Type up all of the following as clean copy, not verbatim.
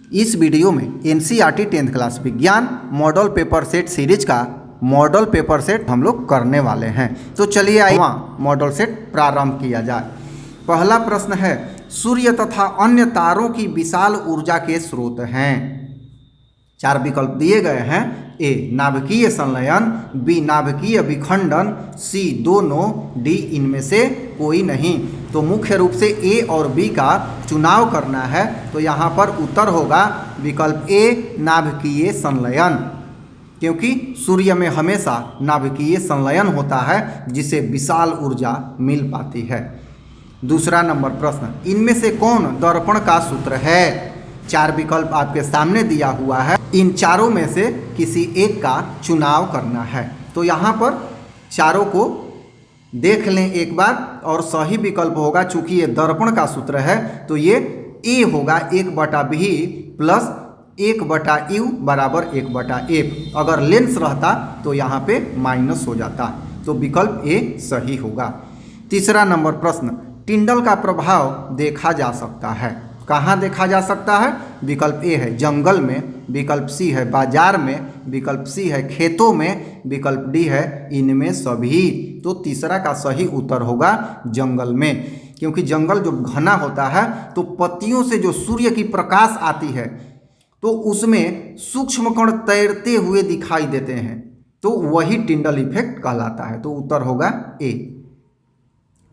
इस वीडियो में NCERT 10th class विज्ञान मॉडल पेपर सेट सीरीज का मॉडल पेपर सेट हम लोग करने वाले हैं। तो चलिए आइए मॉडल सेट प्रारंभ किया जाए। पहला प्रश्न है, सूर्य तथा अन्य तारों की विशाल ऊर्जा के स्रोत हैं। 4 विकल्प दिए गए हैं। ए नाभिकीय संलयन, बी नाभिकीय विखंडन, सी दोनों, डी इनमें से कोई नहीं। तो मुख्य रूप से ए और बी का चुनाव करना है। तो यहाँ पर उत्तर होगा विकल्प ए नाभिकीय संलयन, क्योंकि सूर्य में हमेशा नाभिकीय संलयन होता है जिसे विशाल ऊर्जा मिल पाती है। दूसरा नंबर प्रश्न, इनमें से कौन दर्पण का सूत्र है। 4 विकल्प आपके सामने दिया हुआ है। इन चारों में से किसी एक का चुनाव करना है। तो यहाँ पर चारों को देख लें एक बार, और सही विकल्प होगा, चूंकि ये दर्पण का सूत्र है तो ये ए होगा, 1/v प्लस 1/u बराबर 1/f। अगर लेंस रहता तो यहाँ पे माइनस हो जाता, तो विकल्प ए सही होगा। तीसरा नंबर प्रश्न, टिंडल का प्रभाव देखा जा सकता है। कहाँ देखा जा सकता है। विकल्प ए है जंगल में, विकल्प सी है बाजार में, विकल्प सी है खेतों में, विकल्प डी है इनमें सभी। तो तीसरा का सही उत्तर होगा जंगल में, क्योंकि जंगल जो घना होता है तो पत्तियों से जो सूर्य की प्रकाश आती है तो उसमें सूक्ष्म कण तैरते हुए दिखाई देते हैं, तो वही टिंडल इफेक्ट कहलाता है। तो उत्तर होगा ए।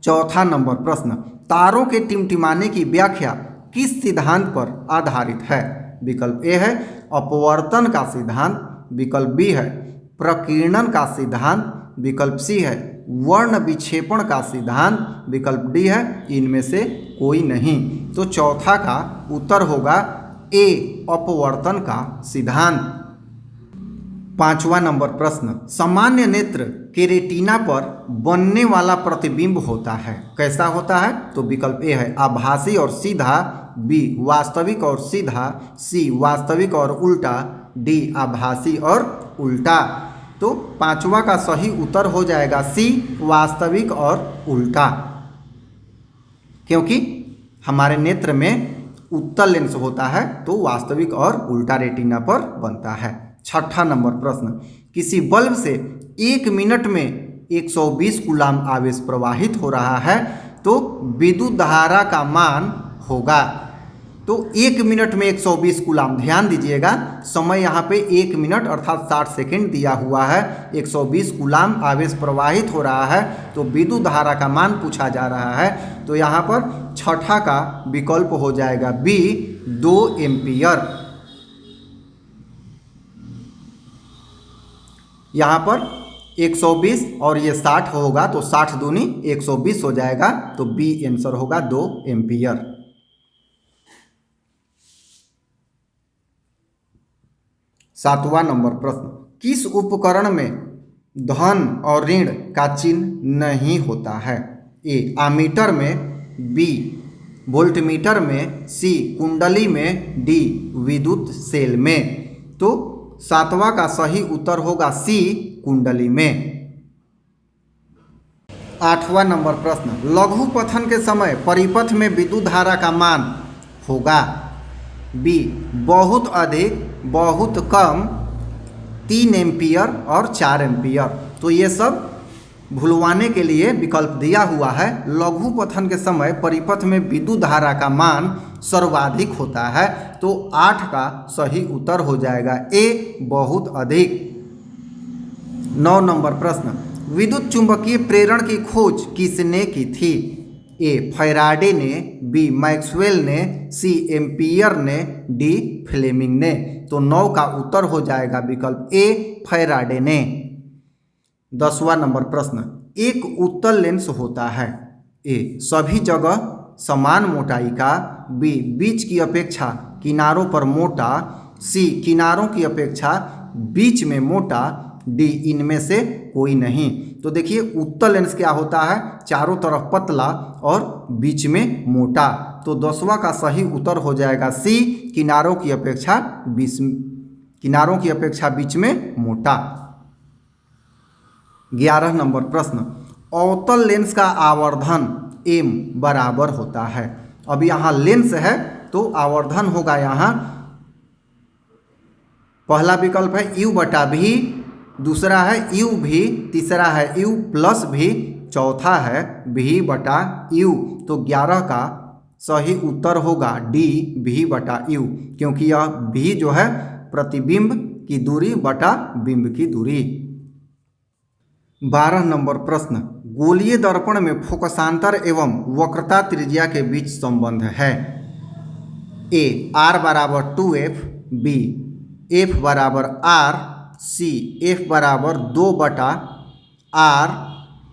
चौथा नंबर प्रश्न, तारों के टिमटिमाने की व्याख्या किस सिद्धांत पर आधारित है। विकल्प ए है अपवर्तन का सिद्धांत, विकल्प बी है प्रकीर्णन का सिद्धांत, विकल्प सी है वर्ण विक्षेपण का सिद्धांत, विकल्प डी है इनमें से कोई नहीं। तो चौथा का उत्तर होगा ए अपवर्तन का सिद्धांत। पांचवा नंबर प्रश्न, सामान्य नेत्र के रेटिना पर बनने वाला प्रतिबिंब होता है, कैसा होता है। तो विकल्प ए है आभासी और सीधा, बी वास्तविक और सीधा, सी वास्तविक और उल्टा, डी आभासी और उल्टा। तो पांचवा का सही उत्तर हो जाएगा सी वास्तविक और उल्टा, क्योंकि हमारे नेत्र में उत्तल लेंस होता है तो वास्तविक और उल्टा रेटिना पर बनता है। छठा नंबर प्रश्न, किसी बल्ब से 1 मिनट में 120 कूलाम आवेश प्रवाहित हो रहा है तो विद्युत धारा का मान होगा। तो 1 मिनट में 120 कूलाम, ध्यान दीजिएगा समय यहाँ पे 1 मिनट अर्थात 60 सेकेंड दिया हुआ है। 120 कूलाम आवेश प्रवाहित हो रहा है तो विद्युत धारा का मान पूछा जा रहा है। तो यहाँ पर छठा का विकल्प हो जाएगा बी 2 एम्पियर। यहाँ पर 120 और ये 60 होगा तो 60 दूनी 120 हो जाएगा, तो बी आंसर होगा 2 एम्पियर। सातवां नंबर प्रश्न, किस उपकरण में धन और ऋण का चिन्ह नहीं होता है। ए आमीटर में, बी वोल्टमीटर में, सी कुंडली में, डी विद्युत सेल में। तो सातवां का सही उत्तर होगा सी कुंडली में। आठवां नंबर प्रश्न, लघु पथन के समय परिपथ में विद्युत धारा का मान होगा। बी बहुत अधिक, बहुत कम, 3 एम्पियर और 4 एम्पियर। तो ये सब भुलवाने के लिए विकल्प दिया हुआ है। लघु पथन के समय परिपथ में विद्युत धारा का मान सर्वाधिक होता है, तो 8 का सही उत्तर हो जाएगा ए बहुत अधिक। 9 नंबर प्रश्न, विद्युत चुंबकीय प्रेरण की खोज किसने की थी। ए फैराडे ने, बी मैक्सवेल ने, सी एम्पियर ने, डी फ्लेमिंग ने। तो 9 का उत्तर हो जाएगा विकल्प ए फैराडे ने। 10वां नंबर प्रश्न, एक उत्तल लेंस होता है। ए सभी जगह समान मोटाई का, बी बीच की अपेक्षा किनारों पर मोटा, सी किनारों की अपेक्षा बीच में मोटा, डी इनमें से कोई नहीं। तो देखिए उत्तल लेंस क्या होता है, चारों तरफ पतला और बीच में मोटा। तो 10वां का सही उत्तर हो जाएगा सी किनारों की अपेक्षा बीच में मोटा। 11 नंबर प्रश्न, अवतल लेंस का आवर्धन m बराबर होता है। अब यहाँ लेंस है तो आवर्धन होगा यहाँ पहला विकल्प है u बटा v, दूसरा है u v, तीसरा है u प्लस v, चौथा है v बटा u। तो 11 का सही उत्तर होगा d v बटा u, क्योंकि यह v जो है प्रतिबिंब की दूरी बटा बिंब की दूरी। 12 नंबर प्रश्न, गोलीय दर्पण में फोकसांतर एवं वक्रता त्रिज्या के बीच संबंध है। ए r बराबर 2f, बी f बराबर r, सी f बराबर 2 बटा r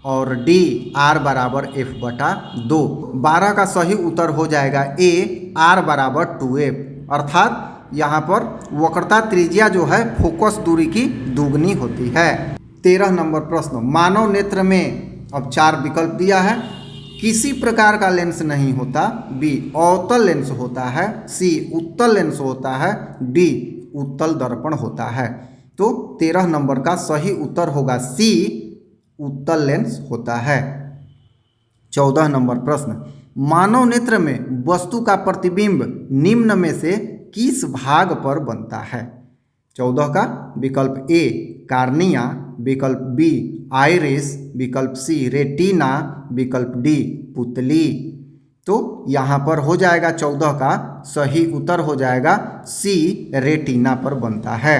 और डी r बराबर f बटा 2। 12 का सही उत्तर हो जाएगा ए r बराबर 2f, अर्थात यहाँ पर वक्रता त्रिज्या जो है फोकस दूरी की दुगनी होती है। 13 नंबर प्रश्न, मानव नेत्र में अब 4 विकल्प दिया है। किसी प्रकार का लेंस नहीं होता, बी अवतल लेंस होता है, सी उत्तल लेंस होता है, डी उत्तल दर्पण होता है। तो 13 नंबर का सही उत्तर होगा सी उत्तल लेंस होता है। 14 नंबर प्रश्न, मानव नेत्र में वस्तु का प्रतिबिंब निम्न में से किस भाग पर बनता है। 14 का विकल्प ए कार्निया, विकल्प बी आइरिस, विकल्प सी रेटिना, विकल्प डी पुतली। तो यहाँ पर हो जाएगा 14 का सही उत्तर हो जाएगा सी रेटिना पर बनता है।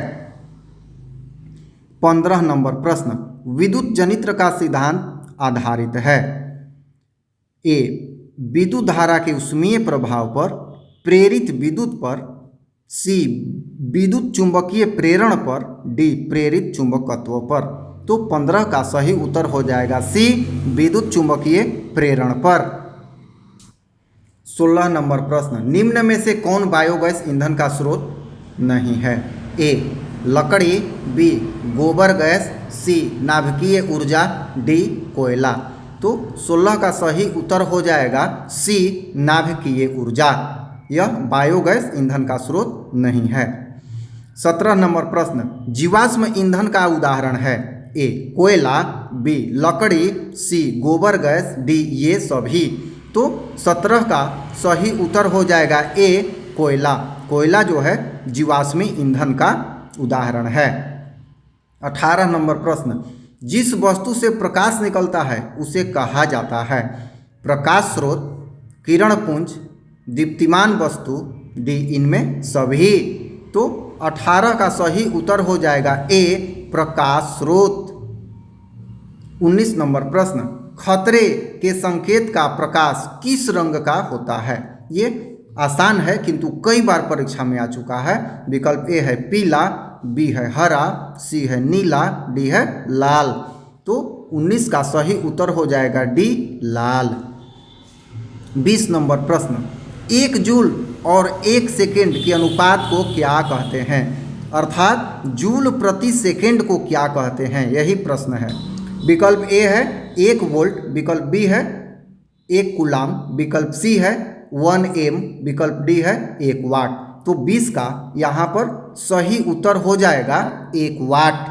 15 नंबर प्रश्न, विद्युत जनित्र का सिद्धांत आधारित है। ए विद्युत धारा के ऊष्मीय प्रभाव पर, प्रेरित विद्युत पर, सी विद्युत चुंबकीय प्रेरण पर, डी प्रेरित चुंबकत्व पर। तो 15 का सही उत्तर हो जाएगा सी विद्युत चुंबकीय प्रेरण पर। 16 नंबर प्रश्न, निम्न में से कौन बायोगैस ईंधन का स्रोत नहीं है। ए लकड़ी, बी गोबर गैस, सी नाभिकीय ऊर्जा, डी कोयला। तो 16 का सही उत्तर हो जाएगा सी नाभिकीय ऊर्जा, यह बायोगैस ईंधन का स्रोत नहीं है। 17 नंबर प्रश्न, जीवाश्म ईंधन का उदाहरण है। ए कोयला, बी लकड़ी, सी गोबर गैस, डी ये सभी। तो 17 का सही उत्तर हो जाएगा ए कोयला। कोयला जो है जीवाश्मी ईंधन का उदाहरण है। 18 नंबर प्रश्न, जिस वस्तु से प्रकाश निकलता है उसे कहा जाता है। प्रकाश स्रोत, किरण पुंज, दीप्तिमान वस्तु, डी इनमें सभी। तो 18 का सही उत्तर हो जाएगा ए प्रकाश स्रोत। 19 नंबर प्रश्न, खतरे के संकेत का प्रकाश किस रंग का होता है। ये आसान है किंतु कई बार परीक्षा में आ चुका है। विकल्प ए है पीला, बी है हरा, सी है नीला, डी है लाल। तो 19 का सही उत्तर हो जाएगा डी लाल। 20 नंबर प्रश्न, 1 जूल और 1 सेकेंड के अनुपात को क्या कहते हैं, अर्थात जूल प्रति सेकेंड को क्या कहते हैं, यही प्रश्न है। विकल्प ए है 1 वोल्ट, विकल्प बी है 1 कूलाम, विकल्प सी है 1 एम, विकल्प डी है 1 वाट। तो 20 का यहाँ पर सही उत्तर हो जाएगा 1 वाट।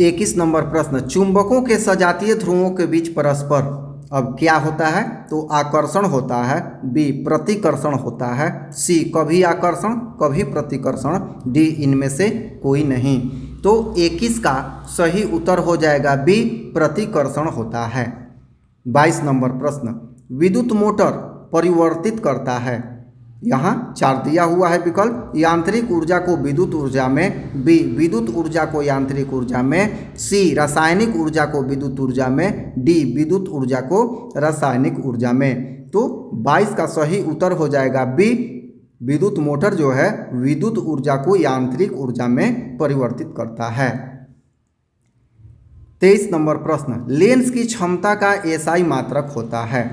21 नंबर प्रश्न, चुंबकों के सजातीय ध्रुवों के बीच परस्पर अब क्या होता है। तो आकर्षण होता है, बी प्रतिकर्षण होता है, सी कभी आकर्षण कभी प्रतिकर्षण, डी इनमें से कोई नहीं। तो 21 का सही उत्तर हो जाएगा बी प्रतिकर्षण होता है। 22 नंबर प्रश्न, विद्युत मोटर परिवर्तित करता है। यहाँ 4 दिया हुआ है विकल्प। यांत्रिक ऊर्जा को विद्युत ऊर्जा में, बी विद्युत ऊर्जा को यांत्रिक ऊर्जा में, सी रासायनिक ऊर्जा को विद्युत ऊर्जा में, डी विद्युत ऊर्जा को रासायनिक ऊर्जा में। तो 22 का सही उत्तर हो जाएगा बी विद्युत मोटर जो है विद्युत ऊर्जा को यांत्रिक ऊर्जा में परिवर्तित करता है। 23 नंबर प्रश्न, लेंस की क्षमता का एसआई मात्रक होता है।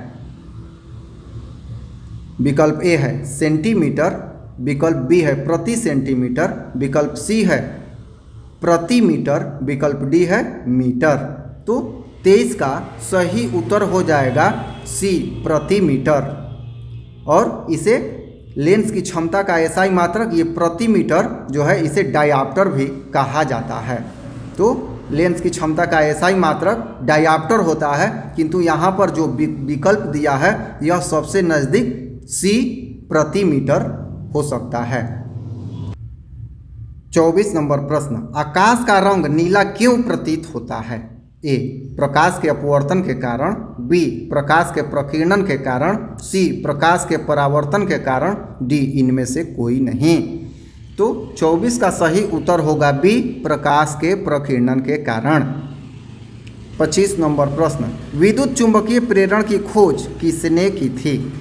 विकल्प ए है सेंटीमीटर, विकल्प बी है प्रति सेंटीमीटर, विकल्प सी है प्रति मीटर, विकल्प डी है मीटर। तो 23 का सही उत्तर हो जाएगा सी प्रति मीटर। और इसे लेंस की क्षमता का एसआई मात्रक ये प्रति मीटर जो है इसे डायऑप्टर भी कहा जाता है। तो लेंस की क्षमता का एसआई मात्रक डायऑप्टर होता है, किंतु यहाँ पर जो विकल्प दिया है यह सबसे नज़दीक सी प्रति मीटर हो सकता है। 24 नंबर प्रश्न, आकाश का रंग नीला क्यों प्रतीत होता है? ए, प्रकाश के अपवर्तन के कारण, बी, प्रकाश के प्रकीर्णन के कारण, सी, प्रकाश के परावर्तन के कारण, डी, इनमें से कोई नहीं। तो 24 का सही उत्तर होगा बी, प्रकाश के प्रकीर्णन के कारण। 25 नंबर प्रश्न, विद्युत चुंबकीय प्रेरण की खोज किसने की थी?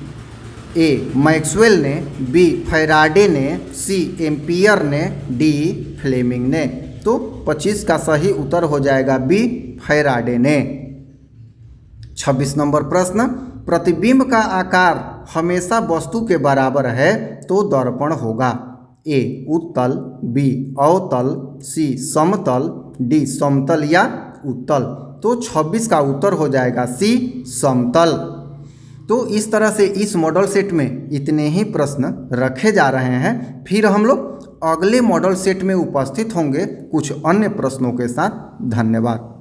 ए, मैक्सवेल ने, बी, फैराडे ने, सी, एम्पियर ने, डी, फ्लेमिंग ने। तो 25 का सही उत्तर हो जाएगा बी, फैराडे ने। 26 नंबर प्रश्न, प्रतिबिंब का आकार हमेशा वस्तु के बराबर है तो दर्पण होगा। ए, उत्तल, बी, अवतल, सी, समतल, डी, समतल या उत्तल। तो 26 का उत्तर हो जाएगा सी, समतल। तो इस तरह से इस मॉडल सेट में इतने ही प्रश्न रखे जा रहे हैं। फिर हम लोग अगले मॉडल सेट में उपस्थित होंगे कुछ अन्य प्रश्नों के साथ। धन्यवाद।